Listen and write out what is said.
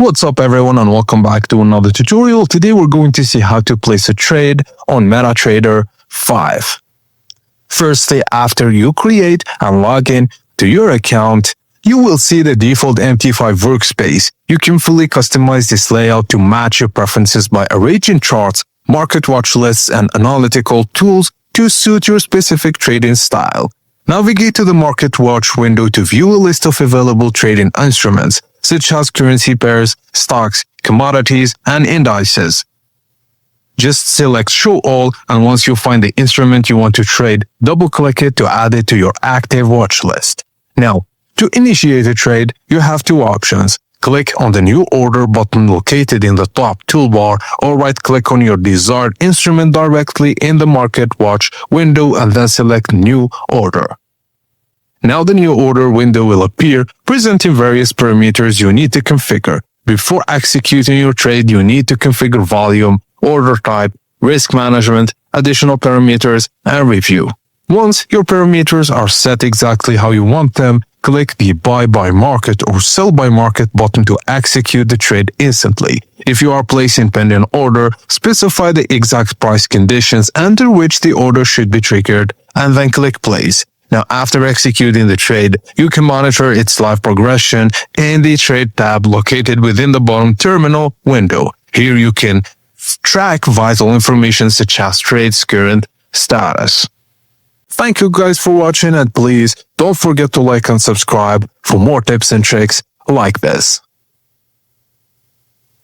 What's up everyone and welcome back to another tutorial. Today we're going to see how to place a trade on MetaTrader 5. Firstly, after you create and log in to your account, you will see the default MT5 workspace. You can fully customize this layout to match your preferences by arranging charts, market watch lists, and analytical tools to suit your specific trading style. Navigate to the market watch window to view a list of available trading instruments, such as currency pairs, stocks, commodities, and indices. Just select Show All, and once you find the instrument you want to trade, double-click it to add it to your active watch list. Now, to initiate a trade, you have two options. Click on the New Order button located in the top toolbar, or right-click on your desired instrument directly in the Market Watch window and then select New Order. Now the New Order window will appear, presenting various parameters you need to configure. Before executing your trade, you need to configure volume, order type, risk management, additional parameters, and review. Once your parameters are set exactly how you want them, click the Buy by Market or Sell by Market button to execute the trade instantly. If you are placing pending order, specify the exact price conditions under which the order should be triggered, and then click Place. Now, after executing the trade, you can monitor its live progression in the Trade tab located within the bottom terminal window. Here you can track vital information such as trade's current status. Thank you guys for watching, and please don't forget to like and subscribe for more tips and tricks like this.